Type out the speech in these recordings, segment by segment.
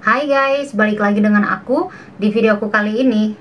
Hai guys, balik lagi dengan aku di video aku kali ini.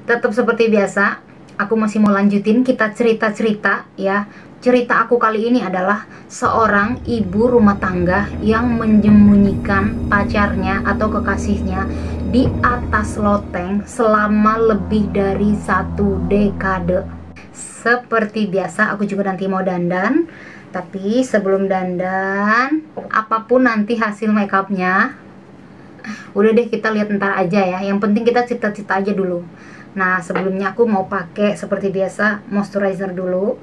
Tetap seperti biasa, aku masih mau lanjutin kita cerita-cerita ya. Cerita aku kali ini adalah seorang ibu rumah tangga yang menyembunyikan pacarnya atau kekasihnya di atas loteng selama lebih dari 1 dekade. Seperti biasa, aku juga nanti mau dandan. Tapi sebelum dandan, apapun nanti hasil makeupnya, udah deh kita lihat ntar aja ya. Yang penting kita cerita-cerita aja dulu. Nah, sebelumnya aku mau pakai seperti biasa moisturizer dulu.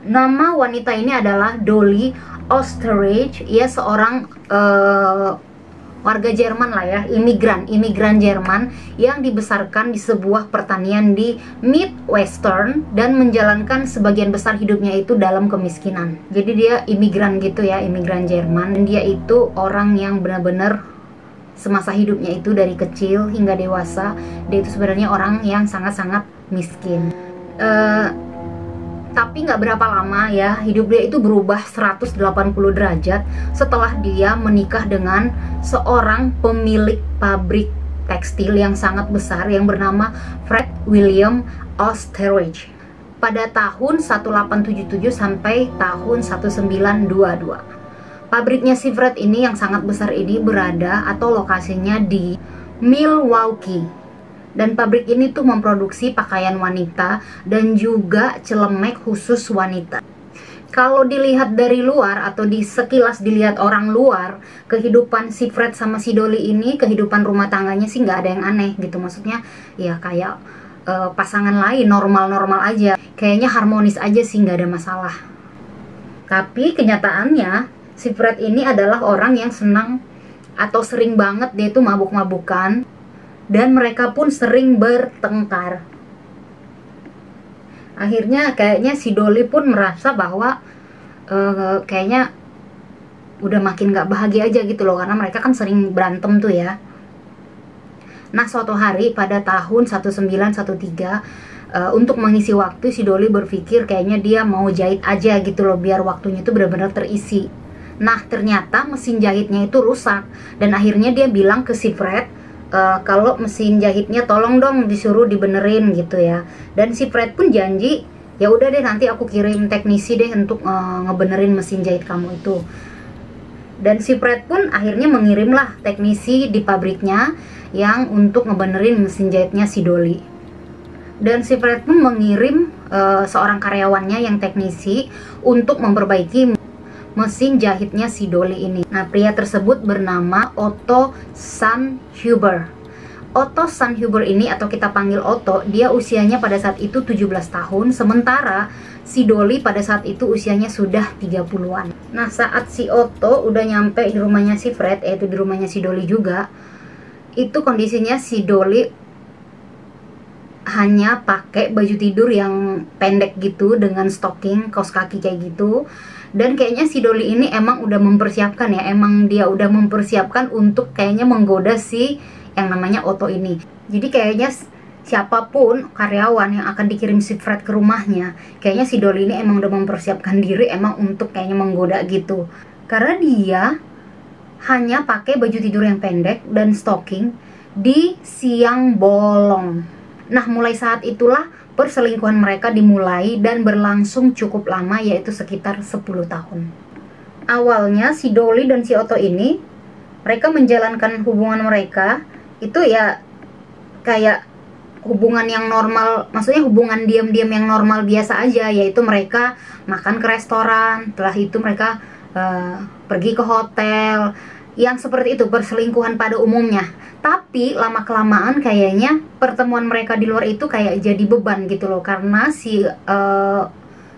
Nama wanita ini adalah Dolly Oesterreich. Ia seorang warga Jerman lah ya, imigran Jerman yang dibesarkan di sebuah pertanian di Midwestern dan menjalankan sebagian besar hidupnya itu dalam kemiskinan. Jadi dia imigran gitu ya, imigran Jerman. Dan dia itu orang yang benar-benar semasa hidupnya itu dari kecil hingga dewasa, dia itu sebenarnya orang yang sangat-sangat miskin. Tapi nggak berapa lama ya, hidup dia itu berubah 180 derajat setelah dia menikah dengan seorang pemilik pabrik tekstil yang sangat besar yang bernama Fred William Oesterreich pada tahun 1877 sampai tahun 1922. Pabriknya si Fred ini yang sangat besar ini berada atau lokasinya di Milwaukee. Dan pabrik ini tuh memproduksi pakaian wanita dan juga celemek khusus wanita. Kalau dilihat dari luar atau sekilas dilihat orang luar, kehidupan si Fred sama si Dolly ini, kehidupan rumah tangganya sih nggak ada yang aneh gitu. Maksudnya ya kayak pasangan lain, normal-normal aja. Kayaknya harmonis aja sih, nggak ada masalah. Tapi kenyataannya si Fred ini adalah orang yang senang atau sering banget dia tuh mabuk-mabukan. Dan mereka pun sering bertengkar. Akhirnya kayaknya si Dolly pun merasa bahwa kayaknya udah makin gak bahagia aja gitu loh, karena mereka kan sering berantem tuh ya. Nah, suatu hari pada tahun 1913 untuk mengisi waktu, si Dolly berpikir kayaknya dia mau jahit aja gitu loh, biar waktunya itu benar-benar terisi. Nah, ternyata mesin jahitnya itu rusak. Dan akhirnya dia bilang ke si Fred, kalau mesin jahitnya tolong dong disuruh dibenerin gitu ya. Dan si Fred pun janji, ya udah deh nanti aku kirim teknisi deh untuk ngebenerin mesin jahit kamu itu. Dan si Fred pun akhirnya mengirimlah teknisi di pabriknya yang untuk ngebenerin mesin jahitnya si Dolly. Dan si Fred pun mengirim seorang karyawannya yang teknisi untuk memperbaiki mesin jahitnya si Dolly ini. Nah, pria tersebut bernama Otto Sandhuber. Otto Sandhuber ini, atau kita panggil Otto, dia usianya pada saat itu 17 tahun, sementara si Dolly pada saat itu usianya sudah 30-an. Nah, saat si Otto udah nyampe di rumahnya si Fred, yaitu di rumahnya si Dolly juga, itu kondisinya si Dolly hanya pakai baju tidur yang pendek gitu dengan stocking, kaos kaki kayak gitu. Dan kayaknya si Dolly ini emang udah mempersiapkan ya, emang dia udah mempersiapkan untuk kayaknya menggoda si yang namanya Otto ini. Jadi kayaknya siapapun karyawan yang akan dikirim si Fred ke rumahnya, kayaknya si Dolly ini emang udah mempersiapkan diri emang untuk kayaknya menggoda gitu. Karena dia hanya pakai baju tidur yang pendek dan stocking di siang bolong. Nah, mulai saat itulah perselingkuhan mereka dimulai dan berlangsung cukup lama, yaitu sekitar 10 tahun. Awalnya si Dolly dan si Otto ini, mereka menjalankan hubungan mereka itu ya kayak hubungan yang normal, maksudnya hubungan diam-diam yang normal biasa aja, yaitu mereka makan ke restoran, setelah itu mereka pergi ke hotel, yang seperti itu, perselingkuhan pada umumnya. Tapi lama-kelamaan kayaknya pertemuan mereka di luar itu kayak jadi beban gitu loh, karena si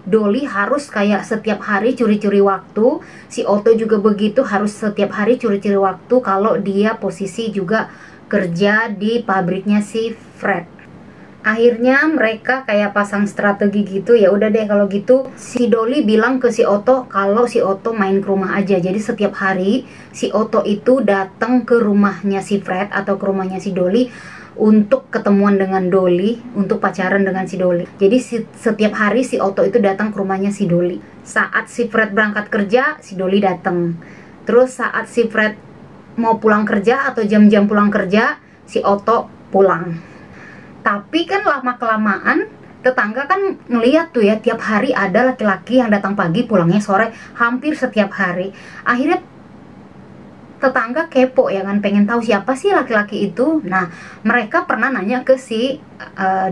Dolly harus kayak setiap hari curi-curi waktu, si Otto juga begitu, harus setiap hari curi-curi waktu kalau dia posisi juga kerja di pabriknya si Fred. Akhirnya mereka kayak pasang strategi gitu, ya udah deh kalau gitu si Dolly bilang ke si Otto kalau si Otto main ke rumah aja. Jadi setiap hari si Otto itu datang ke rumahnya si Fred atau ke rumahnya si Dolly untuk ketemuan dengan Dolly, untuk pacaran dengan si Dolly. Jadi setiap hari si Otto itu datang ke rumahnya si Dolly. Saat si Fred berangkat kerja, si Dolly datang. Terus saat si Fred mau pulang kerja atau jam-jam pulang kerja, si Otto pulang. Tapi kan lama-kelamaan tetangga kan ngeliat tuh ya, tiap hari ada laki-laki yang datang pagi pulangnya sore, hampir setiap hari. Akhirnya tetangga kepo ya kan, pengen tahu siapa sih laki-laki itu. Nah, mereka pernah nanya ke si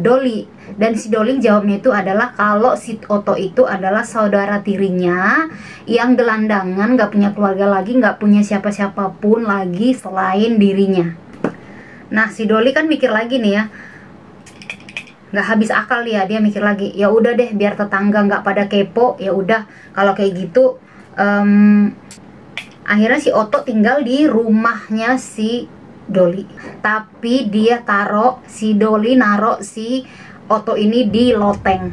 Dolly, dan si Dolly jawabnya itu adalah kalau si Otto itu adalah saudara tirinya yang gelandangan, gak punya keluarga lagi, gak punya siapa-siapa pun lagi selain dirinya. Nah, si Dolly kan mikir lagi nih ya, nggak habis akal dia mikir lagi, ya udah deh biar tetangga nggak pada kepo, ya udah kalau kayak gitu. Akhirnya si Otto tinggal di rumahnya si Dolly, tapi dia si Dolly naro si Otto ini di loteng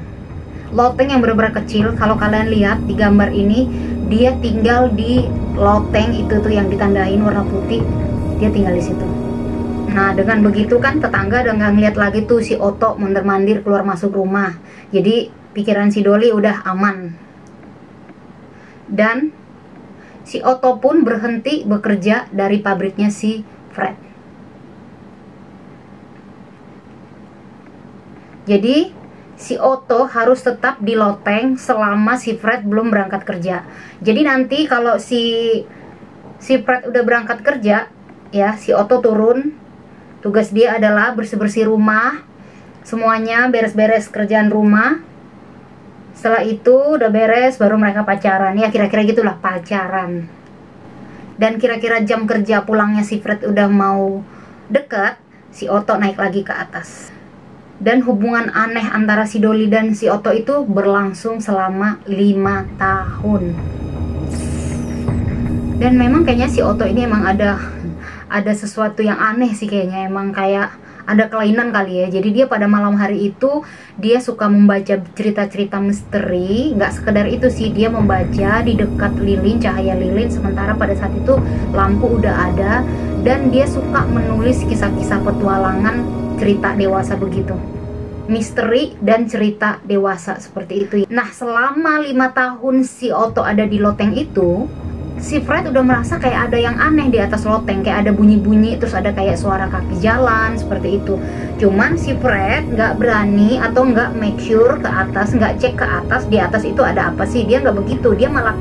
yang benar-benar kecil. Kalau kalian lihat di gambar ini, dia tinggal di loteng itu tuh yang ditandain warna putih, dia tinggal di situ. Nah, dengan begitu kan tetangga udah nggak ngeliat lagi tuh si Otto mondar-mandir keluar masuk rumah. Jadi pikiran si Dolly udah aman. Dan si Otto pun berhenti bekerja dari pabriknya si Fred. Jadi si Otto harus tetap di loteng selama si Fred belum berangkat kerja. Jadi nanti kalau si Fred udah berangkat kerja, ya si Otto turun. Tugas dia adalah bersih-bersih rumah, semuanya beres-beres kerjaan rumah. Setelah itu udah beres, baru mereka pacaran. Ya kira-kira gitulah, pacaran. Dan kira-kira jam kerja pulangnya si Fred udah mau deket, si Otto naik lagi ke atas. Dan hubungan aneh antara si Dolly dan si Otto itu berlangsung selama 5 tahun. Dan memang kayaknya si Otto ini emang ada sesuatu yang aneh sih kayaknya, emang kayak ada kelainan kali ya. Jadi dia pada malam hari itu dia suka membaca cerita-cerita misteri. Nggak sekedar itu sih, dia membaca di dekat lilin, cahaya lilin, sementara pada saat itu lampu udah ada. Dan dia suka menulis kisah-kisah petualangan, cerita dewasa begitu, misteri dan cerita dewasa seperti itu. Nah, selama 5 tahun si Otto ada di loteng itu, si Fred udah merasa kayak ada yang aneh di atas loteng, kayak ada bunyi-bunyi, terus ada kayak suara kaki jalan seperti itu. Cuman si Fred nggak berani atau nggak make sure ke atas, nggak cek ke atas, di atas itu ada apa sih. Dia nggak begitu, dia malah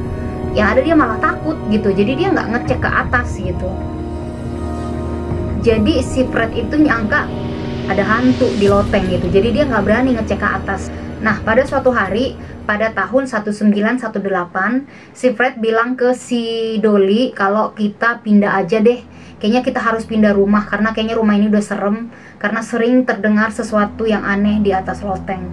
dia malah takut gitu. Jadi dia nggak ngecek ke atas gitu. Jadi si Fred itu nyangka ada hantu di loteng gitu, jadi dia nggak berani ngecek ke atas. Nah, pada suatu hari pada tahun 1918, si Fred bilang ke si Dolly kalau kita pindah aja deh, kayaknya kita harus pindah rumah karena kayaknya rumah ini udah serem karena sering terdengar sesuatu yang aneh di atas loteng.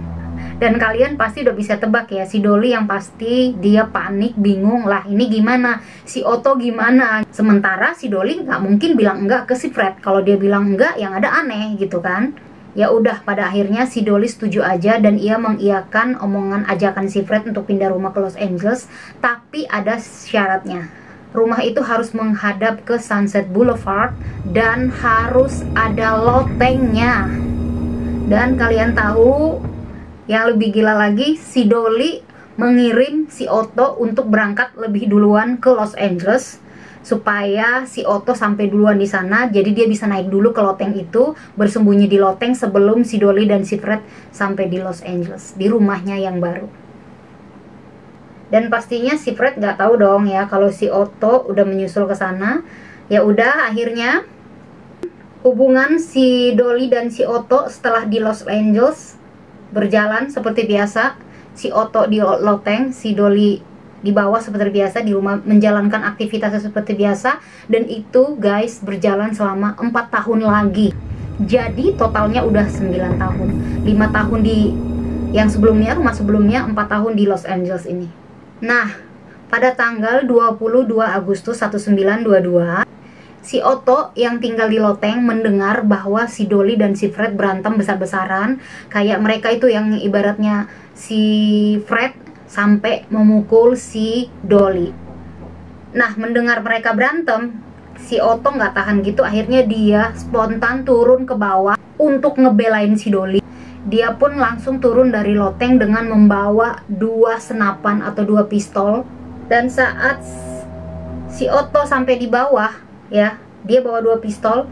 Dan kalian pasti udah bisa tebak ya, si Dolly yang pasti dia panik, bingung lah ini gimana, si Otto gimana. Sementara si Dolly nggak mungkin bilang enggak ke si Fred. Kalau dia bilang enggak, yang ada aneh gitu kan. Ya udah, pada akhirnya si Dolly setuju aja dan ia mengiyakan omongan ajakan si Fred untuk pindah rumah ke Los Angeles. Tapi ada syaratnya, rumah itu harus menghadap ke Sunset Boulevard dan harus ada lotengnya. Dan kalian tahu yang lebih gila lagi, si Dolly mengirim si Otto untuk berangkat lebih duluan ke Los Angeles supaya si Otto sampai duluan di sana. Jadi dia bisa naik dulu ke loteng itu, bersembunyi di loteng sebelum si Dolly dan si Fred sampai di Los Angeles, di rumahnya yang baru. Dan pastinya si Fred nggak tahu dong ya kalau si Otto udah menyusul ke sana. Ya udah, akhirnya hubungan si Dolly dan si Otto setelah di Los Angeles berjalan seperti biasa. Si Otto di loteng, si Dolly di bawah seperti biasa, di rumah menjalankan aktivitasnya seperti biasa. Dan itu guys berjalan selama 4 tahun lagi. Jadi totalnya udah 9 tahun. 5 tahun di yang sebelumnya, rumah sebelumnya, 4 tahun di Los Angeles ini. Nah, pada tanggal 22 Agustus 1922, si Otto yang tinggal di loteng mendengar bahwa si Dolly dan si Fred berantem besar-besaran. Kayak mereka itu yang ibaratnya si Fred sampai memukul si Dolly. Nah, mendengar mereka berantem, si Otto nggak tahan gitu. Akhirnya dia spontan turun ke bawah untuk ngebelain si Dolly. Dia pun langsung turun dari loteng dengan membawa 2 senapan atau 2 pistol. Dan saat si Otto sampai di bawah, ya, dia bawa 2 pistol.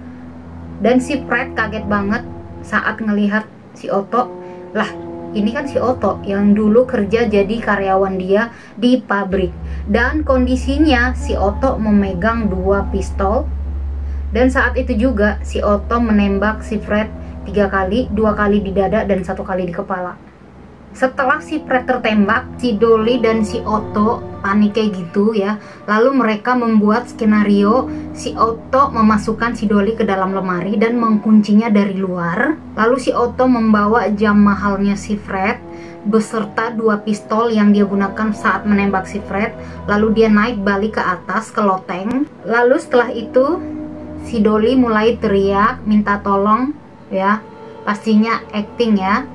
Dan si Fred kaget banget saat ngelihat si Otto. Lah, ini kan si Otto yang dulu kerja jadi karyawan dia di pabrik. Dan kondisinya si Otto memegang 2 pistol. Dan saat itu juga si Otto menembak si Fred 3 kali, 2 kali di dada dan 1 kali di kepala. Setelah si Fred tertembak, si Dolly dan si Otto panik kayak gitu ya. Lalu mereka membuat skenario si Otto memasukkan si Dolly ke dalam lemari dan menguncinya dari luar. Lalu si Otto membawa jam mahalnya si Fred beserta 2 pistol yang dia gunakan saat menembak si Fred. Lalu dia naik balik ke atas ke loteng. Lalu setelah itu si Dolly mulai teriak minta tolong ya, pastinya acting ya.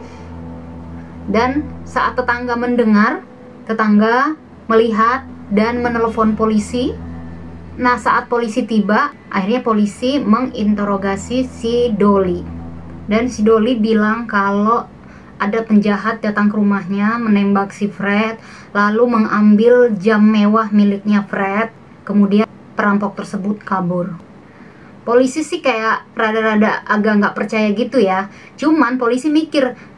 Dan saat tetangga mendengar, tetangga melihat dan menelepon polisi. Nah, saat polisi tiba, akhirnya polisi menginterogasi si Dolly. Dan si Dolly bilang kalau ada penjahat datang ke rumahnya, menembak si Fred, lalu mengambil jam mewah miliknya Fred. Kemudian perampok tersebut kabur. Polisi sih kayak rada-rada agak nggak percaya gitu ya. Cuman polisi mikir,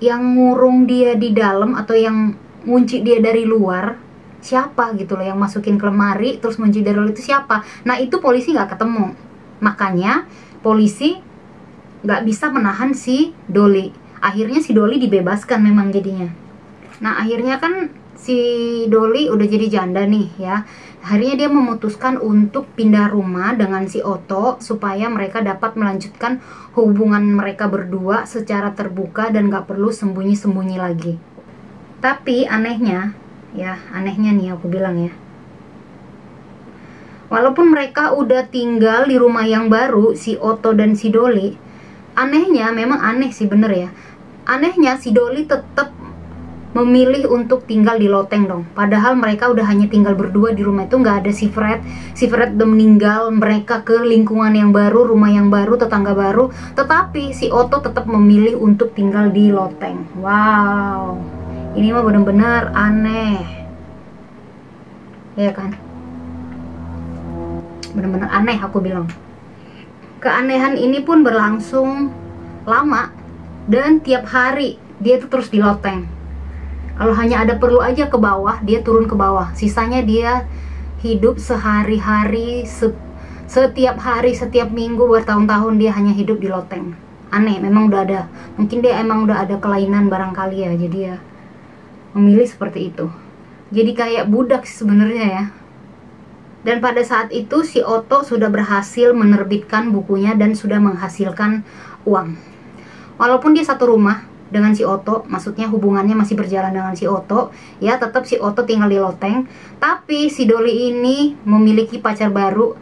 yang ngurung dia di dalam atau yang ngunci dia dari luar siapa gitu loh, yang masukin ke lemari terus ngunci dari luar itu siapa. Nah, itu polisi nggak ketemu, makanya polisi nggak bisa menahan si Dolly. Akhirnya si Dolly dibebaskan memang jadinya. Nah, akhirnya kan si Dolly udah jadi janda nih ya. Akhirnya dia memutuskan untuk pindah rumah dengan si Otto supaya mereka dapat melanjutkan hubungan mereka berdua secara terbuka dan gak perlu sembunyi-sembunyi lagi. Tapi anehnya, ya anehnya nih aku bilang ya, walaupun mereka udah tinggal di rumah yang baru, si Otto dan si Dolly, anehnya, memang aneh sih bener ya, anehnya si Dolly tetap memilih untuk tinggal di loteng dong. Padahal mereka udah hanya tinggal berdua di rumah itu, nggak ada si Fred. Si Fred udah meninggal, mereka ke lingkungan yang baru, rumah yang baru, tetangga baru. Tetapi si Otto tetap memilih untuk tinggal di loteng. Wow, ini mah bener-bener aneh, ya kan? Bener-bener aneh aku bilang. Keanehan ini pun berlangsung lama dan tiap hari dia tuh terus di loteng. Kalau hanya ada perlu aja ke bawah, dia turun ke bawah. Sisanya dia hidup sehari-hari, setiap hari, setiap minggu, bertahun-tahun dia hanya hidup di loteng. Aneh, memang udah ada. Mungkin dia emang udah ada kelainan barangkali ya, jadi ya memilih seperti itu. Jadi kayak budak sebenarnya ya. Dan pada saat itu si Otto sudah berhasil menerbitkan bukunya dan sudah menghasilkan uang. Walaupun dia satu rumah dengan si Otto, maksudnya hubungannya masih berjalan dengan si Otto, ya tetap si Otto tinggal di loteng. Tapi si Dolly ini memiliki pacar baru.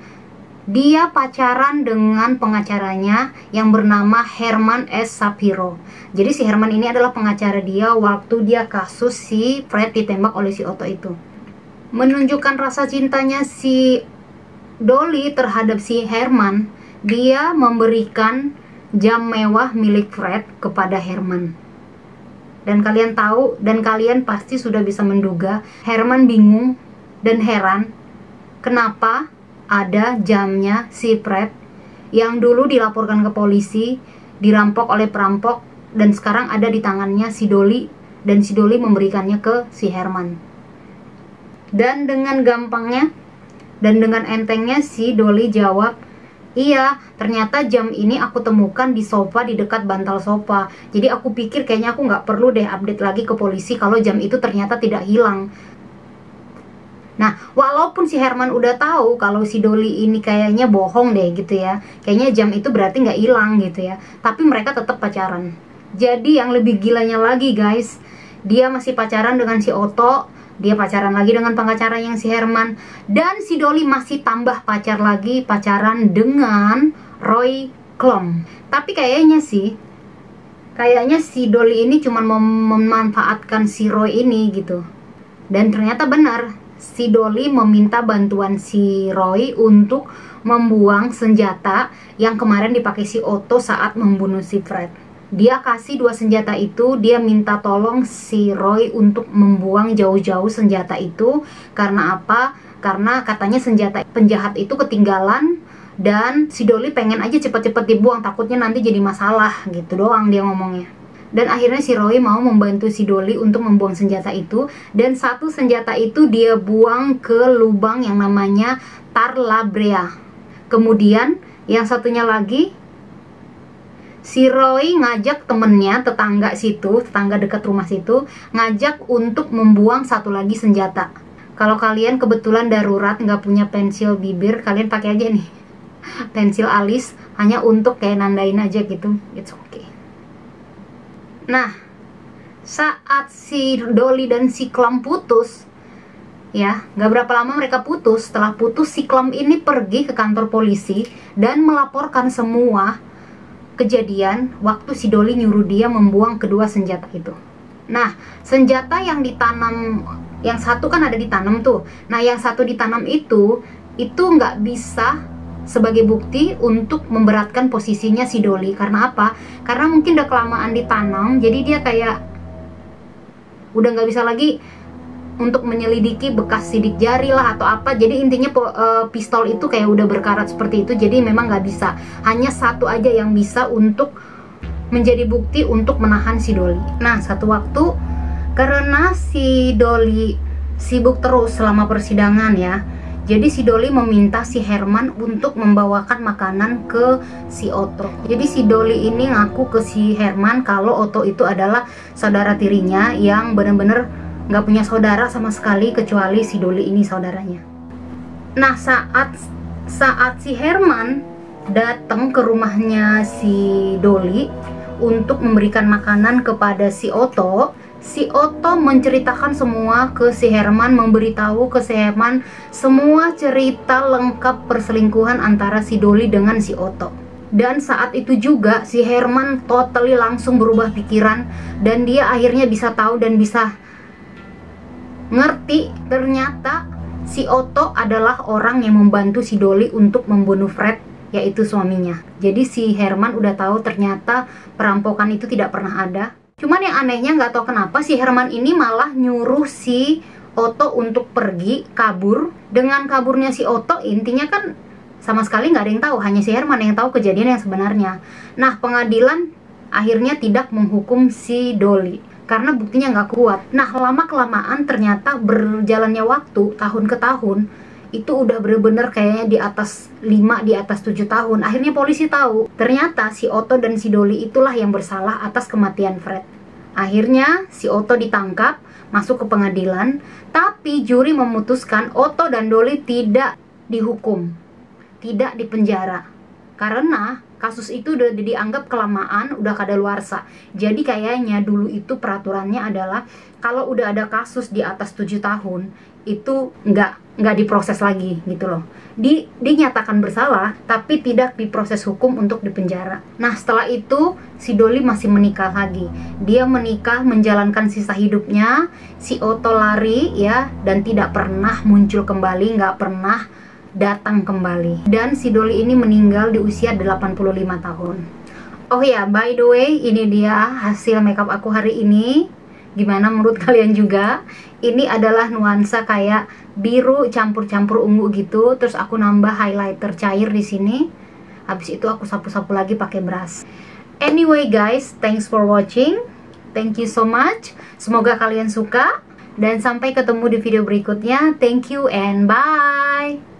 Dia pacaran dengan pengacaranya yang bernama Herman S. Shapiro. Jadi si Herman ini adalah pengacara dia waktu dia kasus si Fred ditembak oleh si Otto itu. Menunjukkan rasa cintanya si Dolly terhadap si Herman, dia memberikan jam mewah milik Fred kepada Herman. Dan kalian tahu, dan kalian pasti sudah bisa menduga, Herman bingung dan heran kenapa ada jamnya si Fred yang dulu dilaporkan ke polisi, dirampok oleh perampok, dan sekarang ada di tangannya si Dolly, dan si Dolly memberikannya ke si Herman. Dan dengan gampangnya dan dengan entengnya si Dolly jawab, iya, ternyata jam ini aku temukan di sofa, di dekat bantal sofa. Jadi aku pikir kayaknya aku nggak perlu deh update lagi ke polisi kalau jam itu ternyata tidak hilang. Nah, walaupun si Herman udah tahu kalau si Dolly ini kayaknya bohong deh gitu ya, kayaknya jam itu berarti nggak hilang gitu ya, tapi mereka tetap pacaran. Jadi yang lebih gilanya lagi guys, dia masih pacaran dengan si Otto, dia pacaran lagi dengan pengacara yang si Herman, dan si Dolly masih tambah pacar lagi, pacaran dengan Roy Klom. Tapi kayaknya si Dolly ini cuma memanfaatkan si Roy ini gitu. Dan ternyata benar, si Dolly meminta bantuan si Roy untuk membuang senjata yang kemarin dipakai si Otto saat membunuh si Fred. Dia kasih 2 senjata itu, dia minta tolong si Roy untuk membuang jauh-jauh senjata itu. Karena apa? Karena katanya senjata penjahat itu ketinggalan Dan si Dolly pengen aja cepet-cepet dibuang, takutnya nanti jadi masalah gitu doang dia ngomongnya. Dan akhirnya si Roy mau membantu si Dolly untuk membuang senjata itu. Dan satu senjata itu dia buang ke lubang yang namanya Tarlabrea. Kemudian yang satunya lagi, si Roy ngajak temennya, tetangga situ, tetangga dekat rumah situ, ngajak untuk membuang satu lagi senjata. Kalau kalian kebetulan darurat nggak punya pensil bibir, kalian pakai aja nih pensil alis, hanya untuk kayak nandain aja gitu, it's okay. Nah, saat si Dolly dan si Clem putus, ya, nggak berapa lama mereka putus. Setelah putus, si Clem ini pergi ke kantor polisi dan melaporkan semua kejadian waktu si Dolly nyuruh dia membuang kedua senjata itu. Nah, senjata yang ditanam, yang satu kan ada ditanam tuh. Nah, yang satu ditanam itu nggak bisa sebagai bukti untuk memberatkan posisinya si Dolly. Karena apa? Karena mungkin udah kelamaan ditanam, jadi dia kayak udah nggak bisa lagi untuk menyelidiki bekas sidik jari lah atau apa. Jadi intinya pistol itu kayak udah berkarat seperti itu, jadi memang nggak bisa. Hanya satu aja yang bisa untuk menjadi bukti untuk menahan si Dolly. Nah, satu waktu karena si Dolly sibuk terus selama persidangan ya, jadi si Dolly meminta si Herman untuk membawakan makanan ke si Otto. Jadi si Dolly ini ngaku ke si Herman kalau Otto itu adalah saudara tirinya yang bener-bener nggak punya saudara sama sekali kecuali si Dolly ini saudaranya. Nah, saat si Herman datang ke rumahnya si Dolly untuk memberikan makanan kepada si Otto menceritakan semua ke si Herman, memberitahu ke si Herman semua cerita lengkap perselingkuhan antara si Dolly dengan si Otto. Dan saat itu juga si Herman totally langsung berubah pikiran, dan dia akhirnya bisa tahu dan bisa ngerti ternyata si Otto adalah orang yang membantu si Dolly untuk membunuh Fred, yaitu suaminya. Jadi si Herman udah tahu ternyata perampokan itu tidak pernah ada. Cuman yang anehnya nggak tahu kenapa si Herman ini malah nyuruh si Otto untuk pergi kabur. Dengan kaburnya si Otto, intinya kan sama sekali nggak ada yang tahu, hanya si Herman yang tahu kejadian yang sebenarnya. Nah, pengadilan akhirnya tidak menghukum si Dolly karena buktinya nggak kuat. Nah, lama-kelamaan ternyata berjalannya waktu, tahun ke tahun, itu udah bener-bener kayaknya di atas 5, di atas 7 tahun. Akhirnya polisi tahu, ternyata si Otto dan si Dolly itulah yang bersalah atas kematian Fred. Akhirnya si Otto ditangkap, masuk ke pengadilan, tapi juri memutuskan Otto dan Dolly tidak dihukum, tidak dipenjara. Karena kasus itu udah dianggap kelamaan, udah kadaluarsa. Jadi kayaknya dulu itu peraturannya adalah kalau udah ada kasus di atas 7 tahun itu nggak diproses lagi gitu loh. Dinyatakan bersalah tapi tidak diproses hukum untuk dipenjara. Nah, setelah itu si Dolly masih menikah lagi. Dia menikah menjalankan sisa hidupnya. Si Otto lari ya, dan tidak pernah muncul kembali, nggak pernah datang kembali. Dan si Dolly ini meninggal di usia 85 tahun. Oh ya, by the way, ini dia hasil makeup aku hari ini. Gimana menurut kalian juga? Ini adalah nuansa kayak biru campur-campur ungu gitu. Terus aku nambah highlighter cair di sini. Habis itu aku sapu-sapu lagi pakai brush. Anyway guys, thanks for watching. Thank you so much. Semoga kalian suka. Dan sampai ketemu di video berikutnya. Thank you and bye.